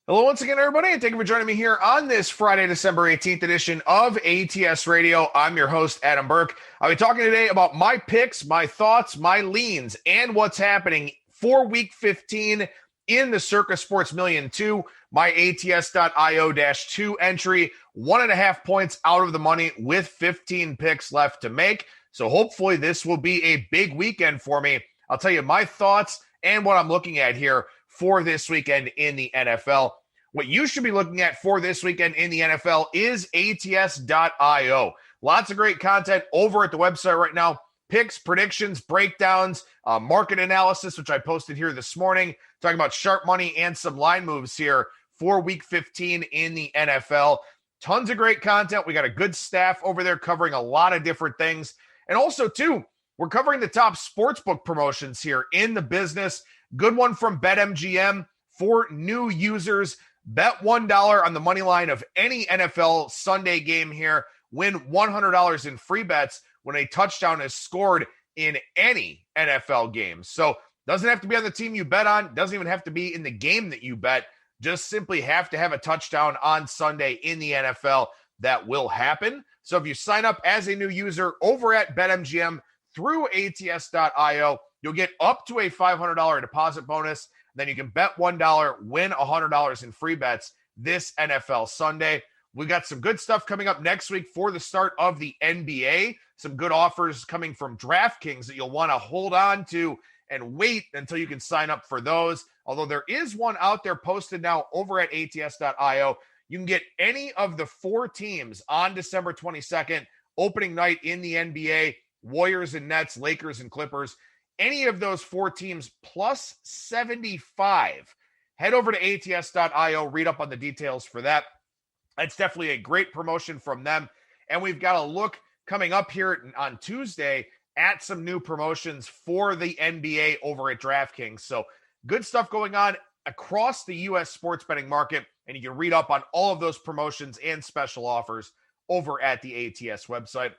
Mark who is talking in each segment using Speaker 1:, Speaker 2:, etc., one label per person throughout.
Speaker 1: Hello once again, everybody, and thank you for joining me here on this Friday, December 18th edition of ATS Radio. I'm your host, Adam Burke. I'll be talking today about my picks, my thoughts, my leans, and what's happening for Week 15 in the Circa Sports Million II, my ATS.io-2 entry, 1.5 points out of the money with 15 picks left to make. So hopefully this will be a big weekend for me. I'll tell you my thoughts and what I'm looking at here for this weekend in the NFL. What you should be looking at for this weekend in the NFL is ATS.io. Lots of great content over at the website right now. Picks, predictions, breakdowns, market analysis, which I posted here this morning, talking about sharp money and some line moves here for Week 15 in the NFL. Tons of great content. We got a good staff over there covering a lot of different things. And also, too, we're covering the top sportsbook promotions here in the business. Good one from BetMGM for new users. Bet $1 on the money line of any NFL Sunday game here. Win $100 in free bets when a touchdown is scored in any NFL game. So doesn't have to be on the team you bet on. Doesn't even have to be in the game that you bet. Just simply have to have a touchdown on Sunday in the NFL. That will happen. So if you sign up as a new user over at BetMGM through ATS.io, you'll get up to a $500 deposit bonus. Then you can bet $1, win $100 in free bets this NFL Sunday. We got some good stuff coming up next week for the start of the NBA. Some good offers coming from DraftKings that you'll want to hold on to and wait until you can sign up for those. Although there is one out there posted now over at ATS.io. You can get any of the 4 teams on December 22nd, opening night in the NBA, Warriors and Nets, Lakers and Clippers. Any of those 4 teams plus 75. Head over to ATS.io, read up on the details for that. That's definitely a great promotion from them. And we've got a look coming up here on Tuesday at some new promotions for the NBA over at DraftKings. So good stuff going on across the U.S. sports betting market. And you can read up on all of those promotions and special offers over at the ATS website.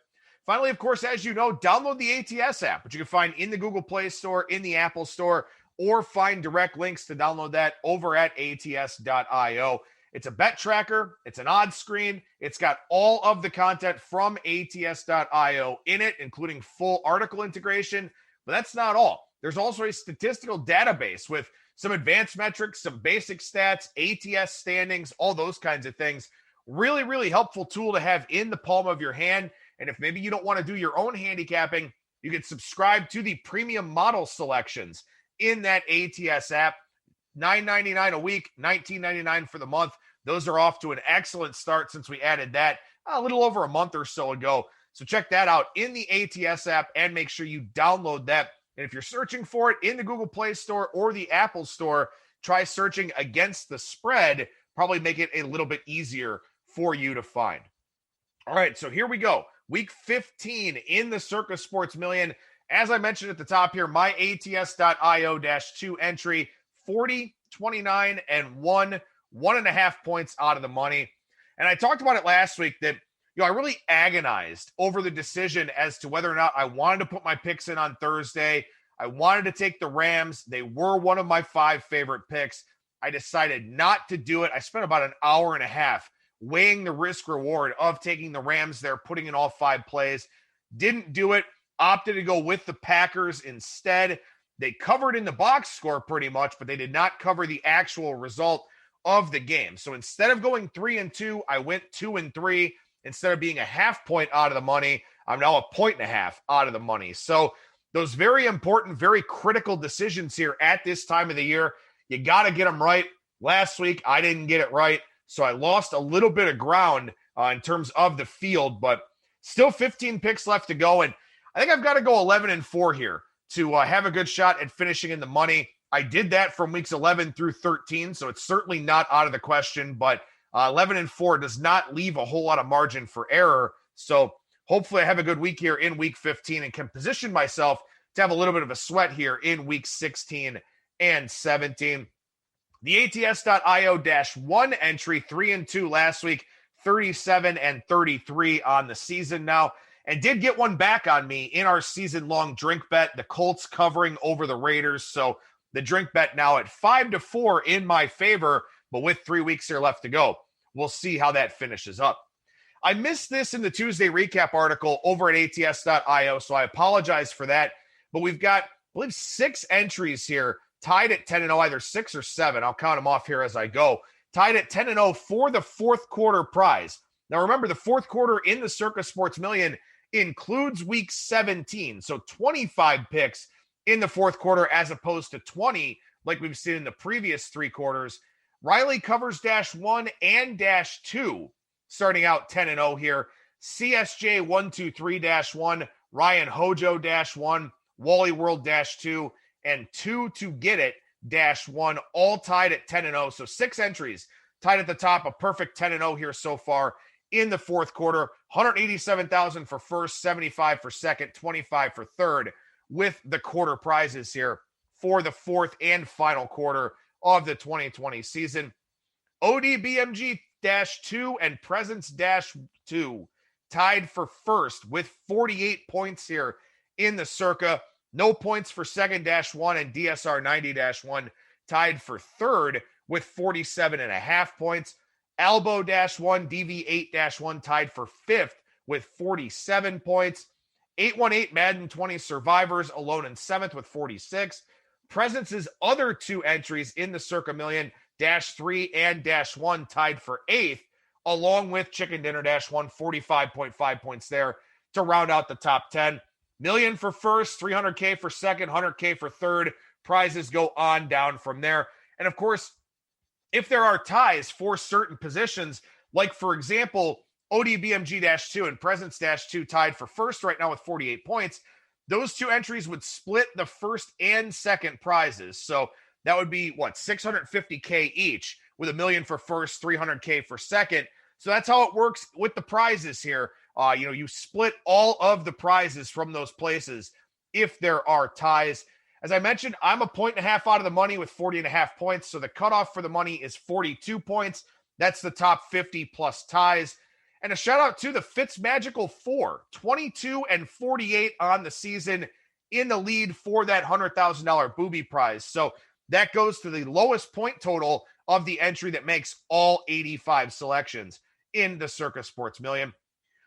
Speaker 1: Finally, of course, as you know, download the ATS app, which you can find in the Google Play Store, in the Apple Store, or find direct links to download that over at ATS.io. It's a bet tracker. It's an odds screen. It's got all of the content from ATS.io in it, including full article integration. But that's not all. There's also a statistical database with some advanced metrics, some basic stats, ATS standings, all those kinds of things. Really, really helpful tool to have in the palm of your hand. And if maybe you don't want to do your own handicapping, you can subscribe to the premium model selections in that ATS app. $9.99 a week, $19.99 for the month. Those are off to an excellent start since we added that a little over a month or so ago. So check that out in the ATS app and make sure you download that. And if you're searching for it in the Google Play Store or the Apple Store, try searching against the spread. Probably make it a little bit easier for you to find. All right, so here we go. Week 15 in the Circa Sports Million. As I mentioned at the top here, my ATS.io-2 entry, 40, 29, and 1.5 points out of the money. And I talked about it last week that, I really agonized over the decision as to whether or not I wanted to put my picks in on Thursday. I wanted to take the Rams. They were one of my 5 favorite picks. I decided not to do it. I spent about an hour and a half weighing the risk reward of taking the Rams there, putting in all 5 plays. Didn't do it. Opted to go with the Packers instead. They covered in the box score pretty much, but they did not cover the actual result of the game. So instead of going 3-2, I went 2-3. Instead of being a half point out of the money, I'm now 1.5 points out of the money. So those very important, very critical decisions here at this time of the year, you got to get them right. Last week, I didn't get it right. So I lost a little bit of ground in terms of the field, but still 15 picks left to go. And I think I've got to go 11-4 here to have a good shot at finishing in the money. I did that from weeks 11 through 13, so it's certainly not out of the question, but 11-4 does not leave a whole lot of margin for error. So hopefully I have a good week here in week 15 and can position myself to have a little bit of a sweat here in week 16 and 17. The ATS.io-1 entry, 3-2 last week, 37-33 on the season now, and did get one back on me in our season-long drink bet, the Colts covering over the Raiders. So the drink bet now at 5-4 in my favor. But with 3 weeks here left to go, we'll see how that finishes up. I missed this in the Tuesday recap article over at ats.io, so I apologize for that. But we've got, I believe, 6 entries here tied at 10-0, either 6 or 7. I'll count them off here as I go. Tied at 10-0 for the fourth quarter prize. Now, remember, the fourth quarter in the Circa Sports Million includes week 17. So 25 picks in the fourth quarter as opposed to 20 like we've seen in the previous 3 quarters. Riley covers -1 and -2 starting out 10-0 here. CSJ 123-1, Ryan Hojo -1, Wally World -2, and 2 to get it -1, all tied at 10-0. So 6 entries tied at the top, a perfect 10-0 here so far in the fourth quarter. 187,000 for first, 75 for second, 25 for third, with the quarter prizes here for the fourth and final quarter of the 2020 season. ODBMG-2 and Presence-2 tied for first with 48 points here in the Circa. No points for second-1, and DSR-90-1 tied for third with 47.5 points. Albo-1, DV8-1 tied for fifth with 47 points. 818 Madden 20 Survivors alone in seventh with 46. Presence's other 2 entries in the Circa Million, -3 and -1 tied for eighth, along with Chicken Dinner -1, 45.5 points there to round out the top 10. Million for first, 300K for second, 100K for third. Prizes go on down from there. And of course, if there are ties for certain positions, like for example, ODBMG-2 and Presence-2 tied for first right now with 48 points, those 2 entries would split the first and second prizes. So that would be, $650K each, with $1 million for first, 300K for second. So that's how it works with the prizes here. You split all of the prizes from those places if there are ties. As I mentioned, I'm 1.5 points out of the money with 40.5 points. So the cutoff for the money is 42 points. That's the top 50 plus ties. And a shout out to the Fitzmagical 4, 22 and 48 on the season, in the lead for that $100,000 booby prize. So that goes to the lowest point total of the entry that makes all 85 selections in the Circa Sports Million.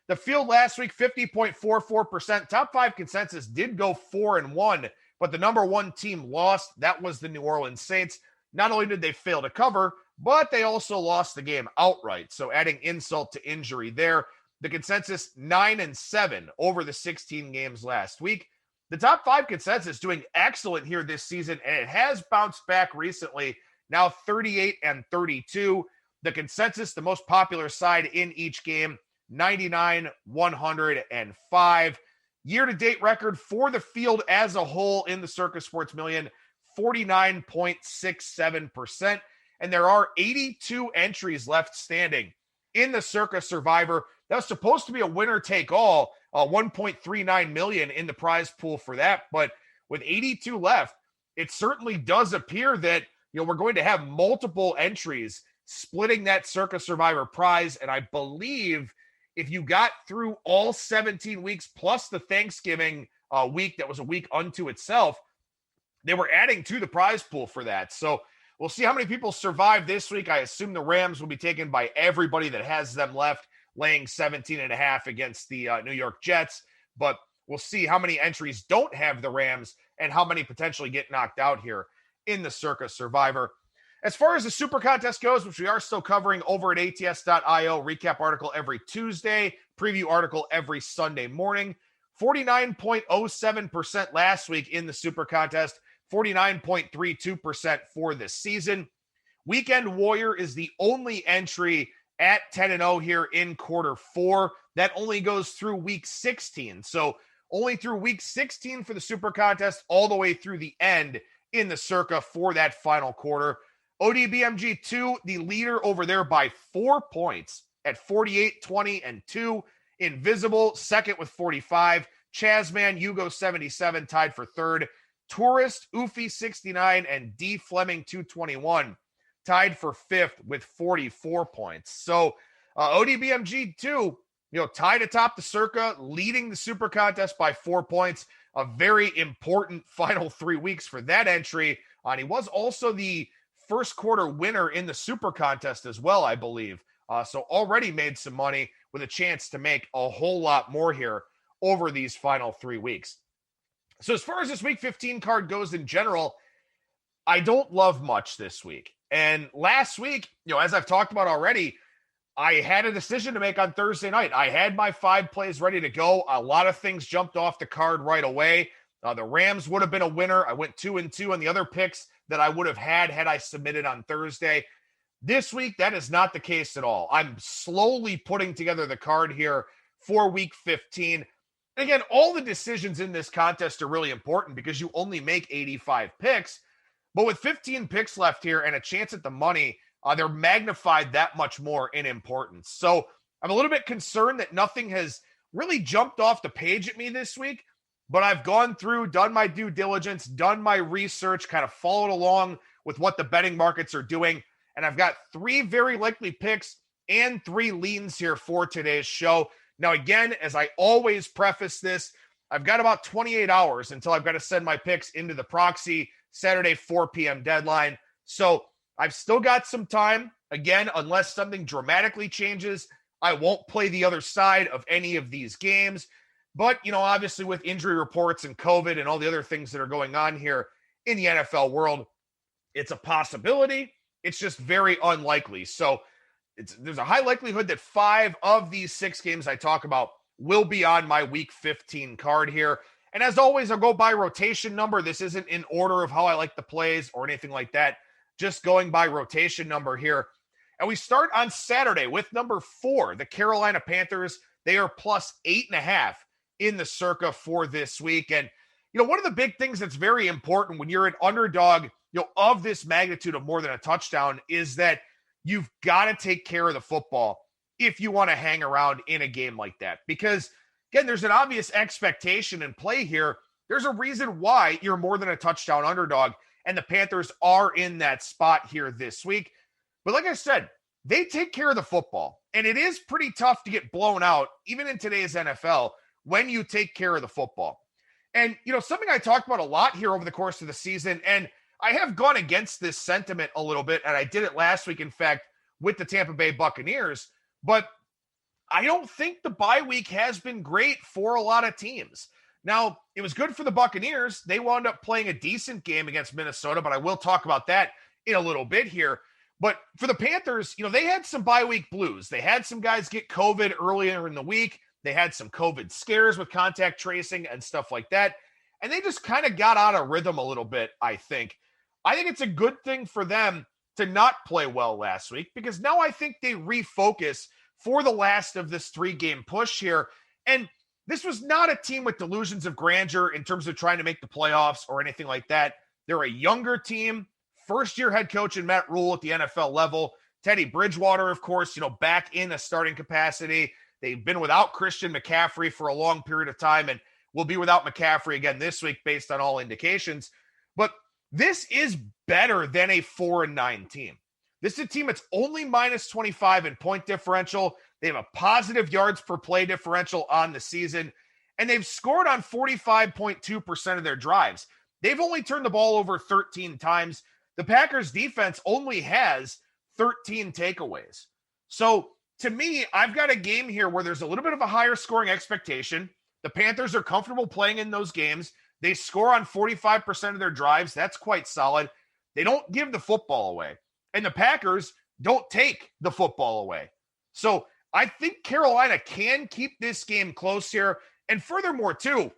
Speaker 1: The field last week, 50.44%. Top 5 consensus did go 4-1, but the number 1 team lost. That was the New Orleans Saints. Not only did they fail to cover, but they also lost the game outright. So adding insult to injury there. The consensus 9-7 over the 16 games last week. The top 5 consensus doing excellent here this season, and it has bounced back recently. Now 38-32. The consensus, the most popular side in each game, 99-105. Year-to-date record for the field as a whole in the Circa Sports Million, 49.67%. And there are 82 entries left standing in the Circa Survivor. That was supposed to be a winner-take-all, 1.39 million in the prize pool for that. But with 82 left, it certainly does appear that we're going to have multiple entries splitting that Circa Survivor prize. And I believe if you got through all 17 weeks plus the Thanksgiving week that was a week unto itself, they were adding to the prize pool for that. So we'll see how many people survive this week. I assume the Rams will be taken by everybody that has them left, laying 17.5 against the New York Jets. But we'll see how many entries don't have the Rams and how many potentially get knocked out here in the Circa Survivor. As far as the Super Contest goes, which we are still covering over at ats.io, recap article every Tuesday, preview article every Sunday morning. 49.07% last week in the Super Contest, 49.32% for this season. Weekend Warrior is the only entry at 10-0 here in quarter 4. That only goes through week 16. So only through week 16 for the Super Contest, all the way through the end in the Circa for that final quarter. ODBMG-2, the leader over there by 4 points at 48, 20, and 2. Invisible, second with 45. Chazman, Hugo 77, tied for third. Tourist, Oofy 69, and D Fleming 221, tied for fifth with 44 points. So ODBMG-2, tied atop the Circa, leading the Super Contest by 4 points. A very important final 3 weeks for that entry. And he was also the first quarter winner in the Super Contest as well, I believe. So already made some money with a chance to make a whole lot more here over these final 3 weeks. So as far as this week 15 card goes in general, I don't love much this week. And last week, as I've talked about already, I had a decision to make on Thursday night. I had my 5 plays ready to go. A lot of things jumped off the card right away. The Rams would have been a winner. I went 2-2 on the other picks that I would have had I submitted on Thursday. This week, that is not the case at all. I'm slowly putting together the card here for week 15. And again, all the decisions in this contest are really important because you only make 85 picks. But with 15 picks left here and a chance at the money, they're magnified that much more in importance. So I'm a little bit concerned that nothing has really jumped off the page at me this week, but I've gone through, done my due diligence, done my research, kind of followed along with what the betting markets are doing. And I've got 3 very likely picks and 3 leans here for today's show. Now, again, as I always preface this, I've got about 28 hours until I've got to send my picks into the proxy Saturday, 4 p.m. deadline. So I've still got some time. Again, unless something dramatically changes, I won't play the other side of any of these games. But, obviously with injury reports and COVID and all the other things that are going on here in the NFL world, it's a possibility. It's just very unlikely. So there's a high likelihood that 5 of these 6 games I talk about will be on my week 15 card here. And as always, I'll go by rotation number. This isn't in order of how I like the plays or anything like that. Just going by rotation number here. And we start on Saturday with number 4, the Carolina Panthers. They are plus 8.5 in the Circa for this week. And, one of the big things that's very important when you're an underdog, of this magnitude of more than a touchdown is that you've got to take care of the football if you want to hang around in a game like that. Because, again, there's an obvious expectation in play here. There's a reason why you're more than a touchdown underdog, and the Panthers are in that spot here this week. But like I said, they take care of the football, and it is pretty tough to get blown out, even in today's NFL, when you take care of the football. And, something I talked about a lot here over the course of the season, and I have gone against this sentiment a little bit, and I did it last week, in fact, with the Tampa Bay Buccaneers, but I don't think the bye week has been great for a lot of teams. Now, it was good for the Buccaneers. They wound up playing a decent game against Minnesota, but I will talk about that in a little bit here. But for the Panthers, they had some bye week blues. They had some guys get COVID earlier in the week. They had some COVID scares with contact tracing and stuff like that. And they just kind of got out of rhythm a little bit, I think. I think it's a good thing for them to not play well last week because now I think they refocus for the last of this 3-game push here. And this was not a team with delusions of grandeur in terms of trying to make the playoffs or anything like that. They're a younger team, first-year head coach in Matt Rule at the NFL level. Teddy Bridgewater, of course, back in a starting capacity. They've been without Christian McCaffrey for a long period of time and will be without McCaffrey again this week based on all indications. But this is better than a 4-9 team. This is a team that's only minus 25 in point differential. They have a positive yards per play differential on the season, and they've scored on 45.2% of their drives. They've only turned the ball over 13 times. The Packers defense only has 13 takeaways. So to me, I've got a game here where there's a little bit of a higher scoring expectation. The Panthers are comfortable playing in those games. They score on 45% of their drives. That's quite solid. They don't give the football away. And the Packers don't take the football away. So I think Carolina can keep this game close here. And furthermore, too,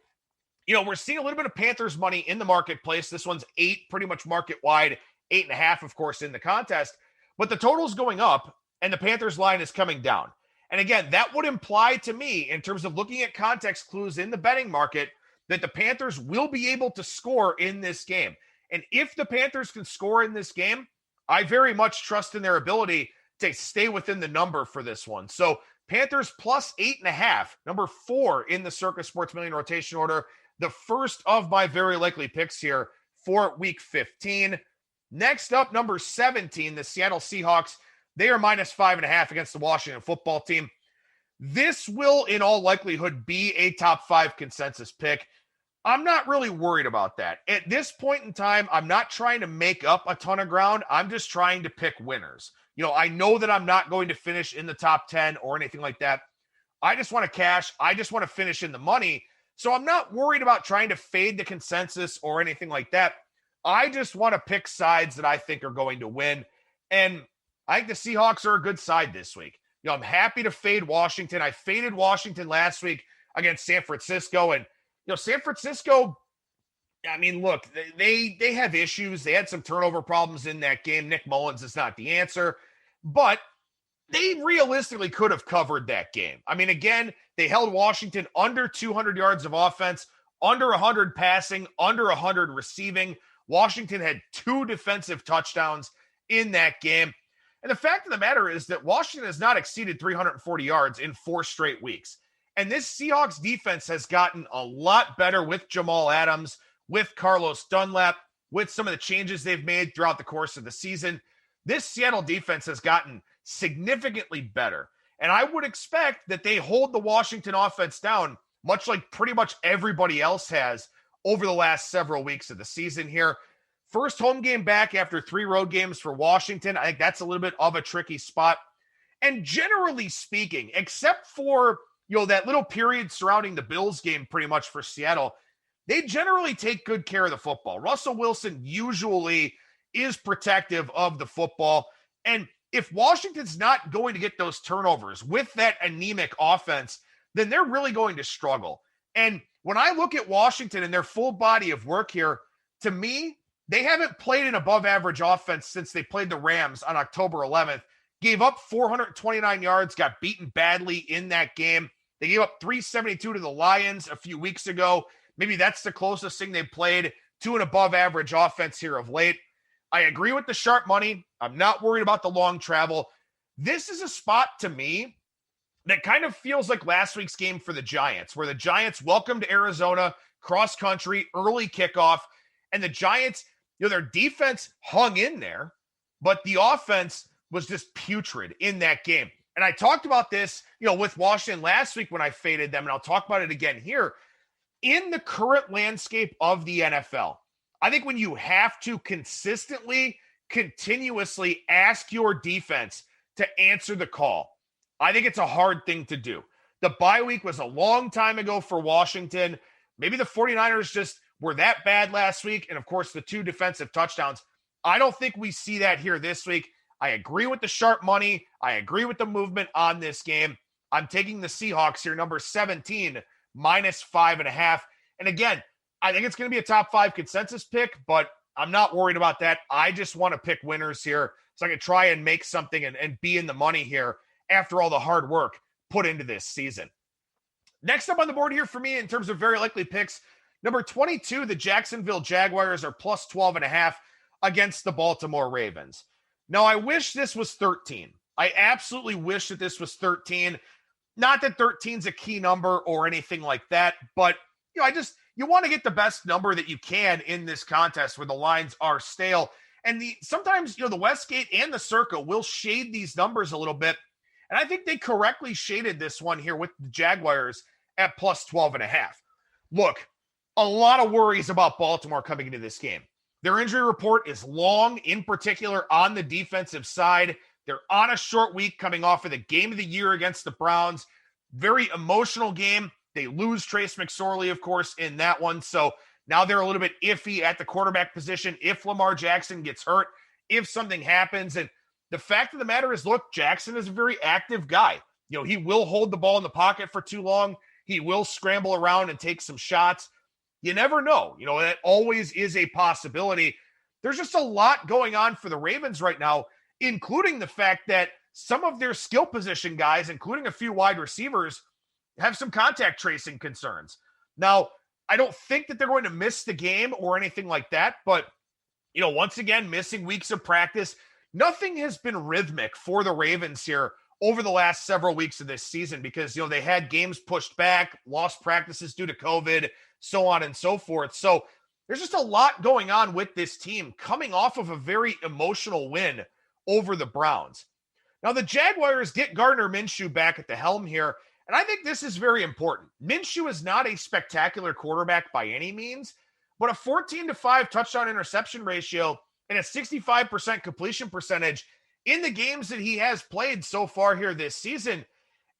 Speaker 1: we're seeing a little bit of Panthers money in the marketplace. This one's 8, pretty much market wide, 8.5, of course, in the contest. But the total's going up, and the Panthers line is coming down. And again, that would imply to me, in terms of looking at context clues in the betting market, that the Panthers will be able to score in this game. And if the Panthers can score in this game, I very much trust in their ability to stay within the number for this one. So Panthers plus 8.5, number 4 in the Circa Sports Million rotation order, the first of my very likely picks here for week 15. Next up, number 17, the Seattle Seahawks. They are minus 5.5 against the Washington football team. This will, in all likelihood, be a top 5 consensus pick. I'm not really worried about that. At this point in time, I'm not trying to make up a ton of ground. I'm just trying to pick winners. I know that I'm not going to finish in the top 10 or anything like that. I just want to cash. I just want to finish in the money. So I'm not worried about trying to fade the consensus or anything like that. I just want to pick sides that I think are going to win. And I think the Seahawks are a good side this week. I'm happy to fade Washington. I faded Washington last week against San Francisco. And, San Francisco, I mean, look, they have issues. They had some turnover problems in that game. Nick Mullins is not the answer. But they realistically could have covered that game. I mean, again, they held Washington under 200 yards of offense, under 100 passing, under 100 receiving. Washington had 2 defensive touchdowns in that game. And the fact of the matter is that Washington has not exceeded 340 yards in 4 straight weeks. And this Seahawks defense has gotten a lot better with Jamal Adams, with Carlos Dunlap, with some of the changes they've made throughout the course of the season. This Seattle defense has gotten significantly better. And I would expect that they hold the Washington offense down, much like pretty much everybody else has over the last several weeks of the season here. First home game back after 3 road games for Washington. I think that's a little bit of a tricky spot. And generally speaking, except for, that little period surrounding the Bills game pretty much for Seattle, they generally take good care of the football. Russell Wilson usually is protective of the football. And if Washington's not going to get those turnovers with that anemic offense, then they're really going to struggle. And when I look at Washington and their full body of work here, to me, they haven't played an above average offense since they played the Rams on October 11th, gave up 429 yards, got beaten badly in that game. They gave up 372 to the Lions a few weeks ago. Maybe that's the closest thing they've played to an above average offense here of late. I agree with the sharp money. I'm not worried about the long travel. This is a spot to me that kind of feels like last week's game for the Giants, where the Giants welcomed Arizona cross country, early kickoff, and the Giants, their defense hung in there, but the offense was just putrid in that game. And I talked about this, with Washington last week when I faded them, and I'll talk about it again here. In the current landscape of the NFL, I think when you have to consistently, continuously ask your defense to answer the call, I think it's a hard thing to do. The bye week was a long time ago for Washington. Maybe the 49ers just were that bad last week. And of course, the 2 defensive touchdowns. I don't think we see that here this week. I agree with the sharp money. I agree with the movement on this game. I'm taking the Seahawks here, number 17, minus 5.5. And again, I think it's going to be a top 5 consensus pick, but I'm not worried about that. I just want to pick winners here so I can try and make something and be in the money here after all the hard work put into this season. Next up on the board here for me in terms of very likely picks, number 22, the Jacksonville Jaguars are plus 12.5 against the Baltimore Ravens. Now, I wish this was 13. I absolutely wish that this was 13. Not that 13 is a key number or anything like that, but you want to get the best number that you can in this contest where the lines are stale. And sometimes, the Westgate and the Circa will shade these numbers a little bit. And I think they correctly shaded this one here with the Jaguars at plus 12.5. Look, a lot of worries about Baltimore coming into this game. Their injury report is long, in particular on the defensive side. They're on a short week coming off of the game of the year against the Browns. Very emotional game. They lose Trace McSorley, of course, in that one. So now they're a little bit iffy at the quarterback position if Lamar Jackson gets hurt, if something happens. And the fact of the matter is, look, Jackson is a very active guy. He will hold the ball in the pocket for too long. He will scramble around and take some shots. You never know. That always is a possibility. There's just a lot going on for the Ravens right now, including the fact that some of their skill position guys, including a few wide receivers, have some contact tracing concerns. Now, I don't think that they're going to miss the game or anything like that, but, once again, missing weeks of practice. Nothing has been rhythmic for the Ravens here over the last several weeks of this season because, they had games pushed back, lost practices due to COVID, so on and so forth. So there's just a lot going on with this team coming off of a very emotional win over the Browns. Now, the Jaguars get Gardner Minshew back at the helm here, And I think this is very important. Minshew is not a spectacular quarterback by any means, but a 14-5 touchdown interception ratio and a 65% completion percentage in the games that he has played so far here this season.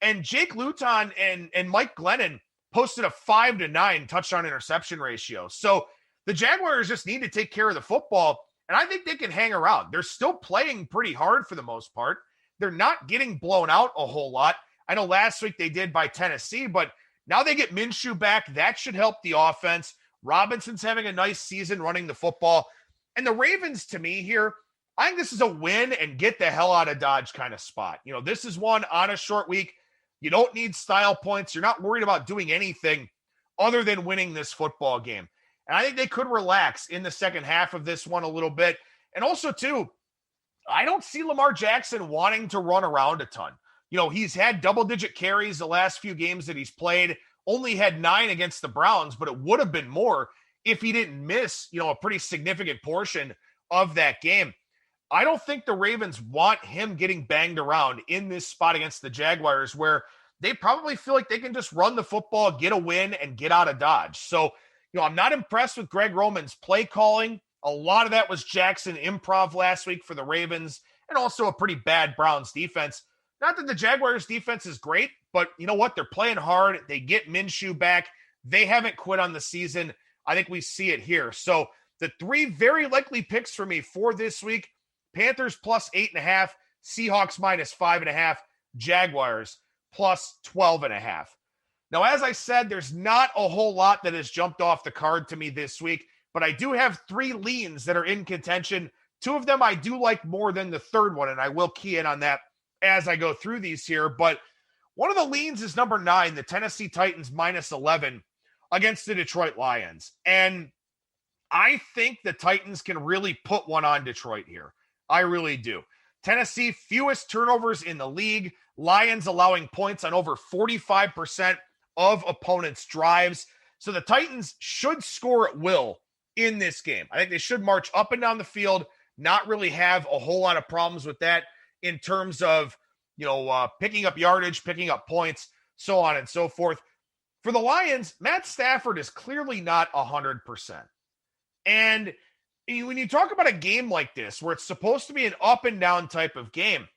Speaker 1: And Jake Luton and Mike Glennon posted a 5-9 touchdown interception ratio. So the Jaguars just need to take care of the football, and I think they can hang around. They're still playing pretty hard for the most part. They're not getting blown out a whole lot. I know last week they did by Tennessee, but now they get Minshew back. That should help the offense. Robinson's having a nice season running the football. And the Ravens, to me here, I think this is a win and get the hell out of Dodge kind of spot. You know, this is one on a short week. You don't need style points. You're not worried about doing anything other than winning this football game. And I think they could relax in the second half of this one a little bit. And also, too, I don't see Lamar Jackson wanting to run around a ton. You know, he's had double-digit carries the last few games that he's played, only had 9 against the Browns, but it would have been more if he didn't miss, you know, a pretty significant portion of that game. I don't think the Ravens want him getting banged around in this spot against the Jaguars, where they probably feel like they can just run the football, get a win, and get out of Dodge. So, you know, I'm not impressed with Greg Roman's play calling. A lot of that was Jackson improv last week for the Ravens, and also a pretty bad Browns defense. Not that the Jaguars defense is great, but you know what? They're playing hard. They get Minshew back. They haven't quit on the season. I think we see it here. So the 3 very likely picks for me for this week: Panthers plus 8.5, Seahawks minus 5.5, Jaguars plus 12.5. Now, as I said, there's not a whole lot that has jumped off the card to me this week, but I do have 3 leans that are in contention. 2 of them I do like more than the third one, and I will key in on that as I go through these here. But one of the leans is number 9, the Tennessee Titans minus 11 against the Detroit Lions. And I think the Titans can really put one on Detroit here. I really do. Tennessee, fewest turnovers in the league. Lions allowing points on over 45% of opponents' drives. So the Titans should score at will in this game. I think they should march up and down the field, not really have a whole lot of problems with that in terms of, you know, picking up yardage, picking up points, so on and so forth. For the Lions, Matt Stafford is clearly not 100%. And when you talk about a game like this, where it's supposed to be an up and down type of game,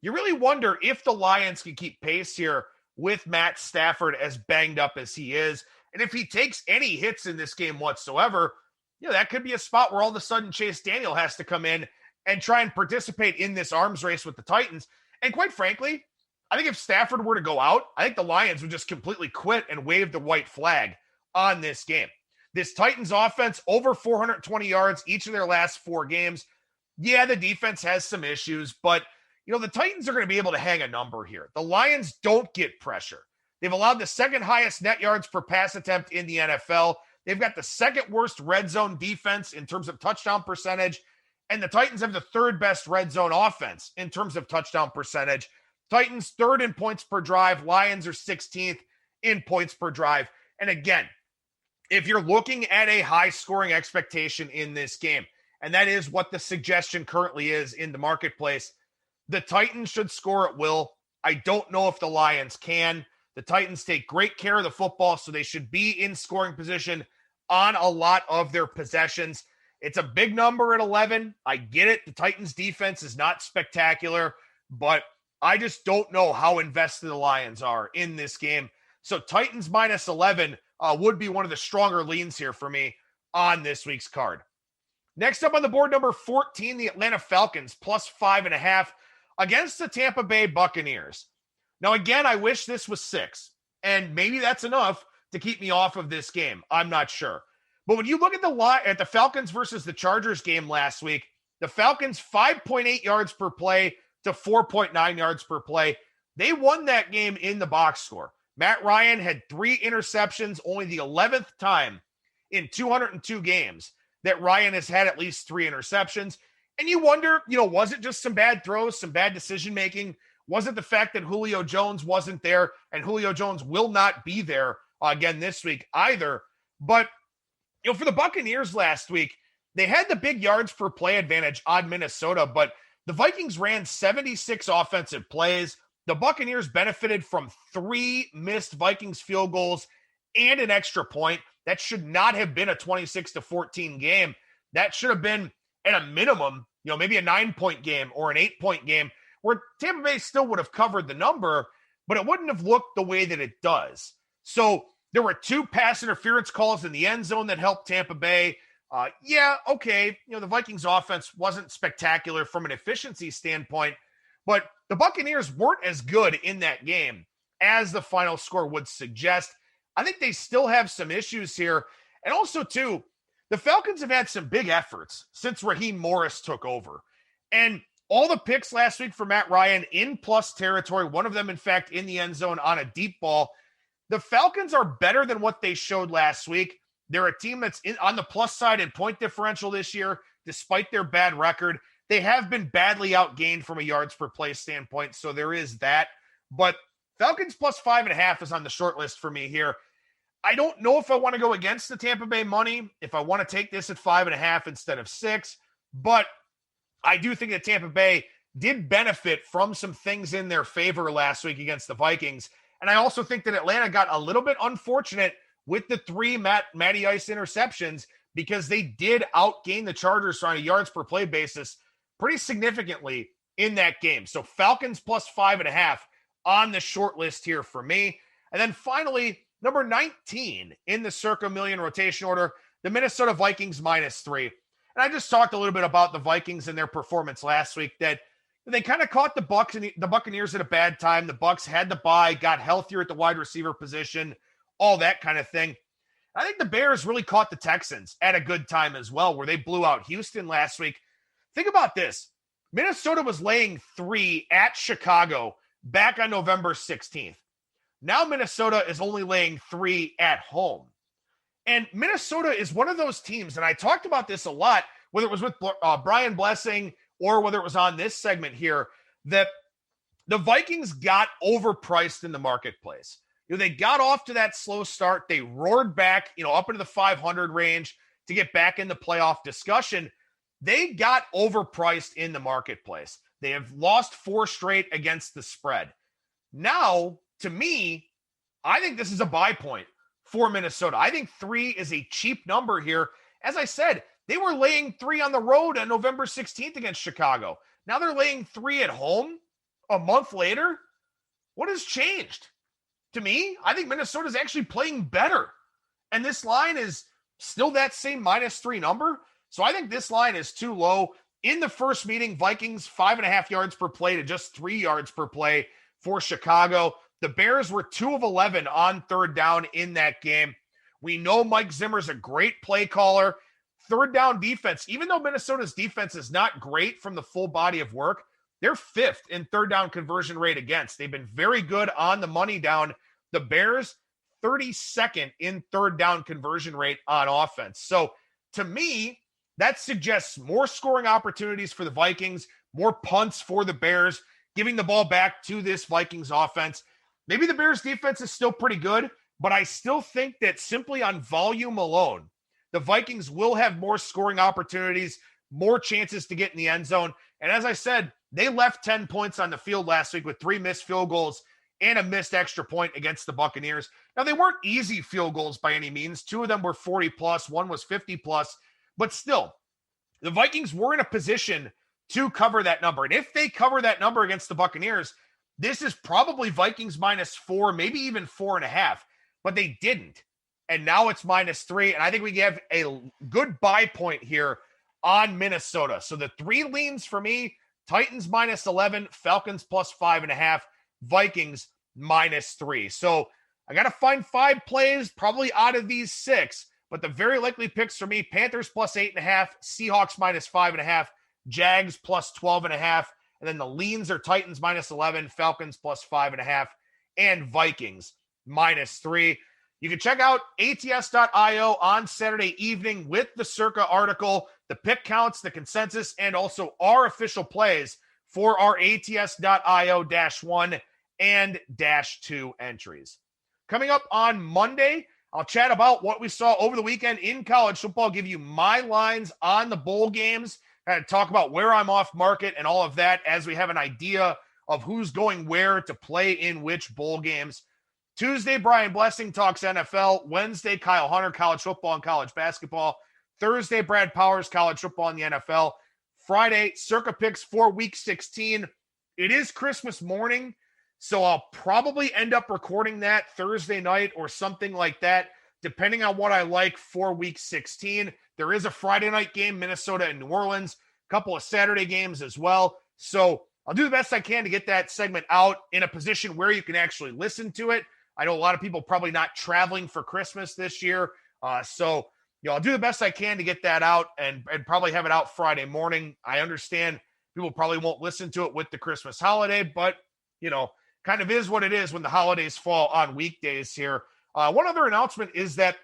Speaker 1: you really wonder if the Lions can keep pace here with Matt Stafford as banged up as he is. And if he takes any hits in this game whatsoever, you know, that could be a spot where all of a sudden Chase Daniel has to come in and try and participate in this arms race with the Titans. And quite frankly, I think if Stafford were to go out, I think the Lions would just completely quit and wave the white flag on this game. This Titans offense, over 420 yards each of their last 4 games. Yeah, the defense has some issues, but, you know, the Titans are going to be able to hang a number here. The Lions don't get pressure. They've allowed the second highest net yards per pass attempt in the NFL. They've got the second worst red zone defense in terms of touchdown percentage. And the Titans have the 3rd best red zone offense in terms of touchdown percentage. Titans 3rd in points per drive. Lions are 16th in points per drive. And again, if you're looking at a high scoring expectation in this game, and that is what the suggestion currently is in the marketplace, the Titans should score at will. I don't know if the Lions can. The Titans take great care of the football, so they should be in scoring position on a lot of their possessions. It's a big number at 11. I get it. The Titans defense is not spectacular, but I just don't know how invested the Lions are in this game. So Titans minus 11 would be one of the stronger leans here for me on this week's card. Next up on the board, number 14, the Atlanta Falcons plus 5.5 against the Tampa Bay Buccaneers. Now, again, I wish this was 6, and maybe that's enough to keep me off of this game. I'm not sure. But when you look at the Falcons versus the Chargers game last week, the Falcons 5.8 yards per play to 4.9 yards per play. They won that game in the box score. Matt Ryan had 3 interceptions, only the 11th time in 202 games that Ryan has had at least 3 interceptions. And you wonder, you know, was it just some bad throws, some bad decision-making? Was it the fact that Julio Jones wasn't there, and Julio Jones will not be there again this week either? But, you know, for the Buccaneers last week, they had the big yards per play advantage on Minnesota, but the Vikings ran 76 offensive plays. the Buccaneers benefited from 3 missed Vikings field goals and an extra point. That should not have been a 26-14 game. That should have been, at a minimum, maybe a 9-point game or an 8-point game where Tampa Bay still would have covered the number, but it wouldn't have looked the way that it does. So there were 2 pass interference calls in the end zone that helped Tampa Bay. The Vikings offense wasn't spectacular from an efficiency standpoint, but the Buccaneers weren't as good in that game as the final score would suggest. I think they still have some issues here. And also, too, the Falcons have had some big efforts since Raheem Morris took over. And all the picks last week for Matt Ryan in plus territory, one of them, in fact, in the end zone on a deep ball. The Falcons are better than what they showed last week. They're a team that's on the plus side in point differential this year, despite their bad record. They have been badly outgained from a yards per play standpoint, so there is that. But Falcons plus 5.5 is on the short list for me here. I don't know if I want to go against the Tampa Bay money, if I want to take this at 5.5 instead of 6, but I do think that Tampa Bay did benefit from some things in their favor last week against the Vikings. And I also think that Atlanta got a little bit unfortunate with the 3 Matty Ice interceptions because they did outgain the Chargers on a yards per play basis pretty significantly in that game. So Falcons plus 5.5 on the short list here for me. And then finally, number 19 in the Circa Million rotation order, the Minnesota Vikings -3. And I just talked a little bit about the Vikings and their performance last week, that they kind of caught the Buccaneers at a bad time. The Bucs had the bye, got healthier at the wide receiver position, all that kind of thing. I think the Bears really caught the Texans at a good time as well, where they blew out Houston last week. Think about this. Minnesota was laying 3 at Chicago back on November 16th. Now Minnesota is only laying 3 at home. And Minnesota is one of those teams, and I talked about this a lot, whether it was with Brian Blessing or whether it was on this segment here, that the Vikings got overpriced in the marketplace. They got off to that slow start. They roared back, up into the 500 range to get back in the playoff discussion. They got overpriced in the marketplace. They have lost 4 straight against the spread. Now, to me, I think this is a buy point for Minnesota. I think 3 is a cheap number here. As I said, they were laying 3 on the road on November 16th against Chicago. Now they're laying 3 at home a month later. What has changed? To me, I think Minnesota is actually playing better. And this line is still that same -3 number. So I think this line is too low. In the first meeting, Vikings 5.5 yards per play to just 3 yards per play for Chicago. The Bears were 2 of 11 on third down in that game. We know Mike Zimmer's a great play caller. Third down defense, even though Minnesota's defense is not great from the full body of work, they're 5th in third down conversion rate against. They've been very good on the money down. The Bears, 32nd in third down conversion rate on offense. So to me, that suggests more scoring opportunities for the Vikings, more punts for the Bears, giving the ball back to this Vikings offense. Maybe the Bears defense is still pretty good, but I still think that simply on volume alone, the Vikings will have more scoring opportunities, more chances to get in the end zone. And as I said, they left 10 points on the field last week with 3 missed field goals and a missed extra point against the Buccaneers. Now, they weren't easy field goals by any means. 2 of them were 40+, 1 was 50+, but still, the Vikings were in a position to cover that number. And if they cover that number against the Buccaneers, this is probably Vikings -4, maybe even 4.5, but they didn't. And now it's -3. And I think we have a good buy point here on Minnesota. So the 3 leans for me: Titans -11, Falcons plus 5.5, Vikings -3. So I got to find 5 plays, probably out of these 6, but the very likely picks for me: Panthers plus 8.5, Seahawks -5.5, Jags plus 12.5, and then the leans are Titans -11, Falcons plus 5.5, and Vikings -3. You can check out ATS.io on Saturday evening with the Circa article, the pick counts, the consensus, and also our official plays for our ATS.io -1 and -2 entries. Coming up on Monday, I'll chat about what we saw over the weekend in college football, give you my lines on the bowl games, and talk about where I'm off market and all of that as we have an idea of who's going where to play in which bowl games. Tuesday, Brian Blessing talks NFL. Wednesday, Kyle Hunter, college football and college basketball. Thursday, Brad Powers, college football and the NFL. Friday, Circa picks for week 16. It is Christmas morning, so I'll probably end up recording that Thursday night or something like that, depending on what I like for week 16. There is a Friday night game, Minnesota and New Orleans, a couple of Saturday games as well. So I'll do the best I can to get that segment out in a position where you can actually listen to it. I know a lot of people probably not traveling for Christmas this year. So I'll do the best I can to get that out and probably have it out Friday morning. I understand people probably won't listen to it with the Christmas holiday, but, kind of is what it is when the holidays fall on weekdays here. One other announcement is that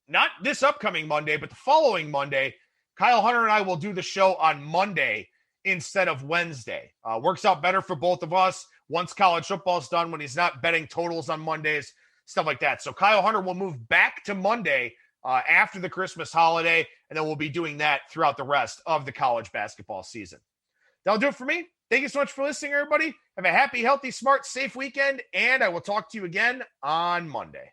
Speaker 1: not this upcoming Monday, but the following Monday, Kyle Hunter and I will do the show on Monday instead of Wednesday. Works out better for both of us once college football's done, when he's not betting totals on Mondays, stuff like that. So Kyle Hunter will move back to Monday after the Christmas holiday, and then we'll be doing that throughout the rest of the college basketball season. That'll do it for me. Thank you so much for listening, everybody. Have a happy, healthy, smart, safe weekend, and I will talk to you again on Monday.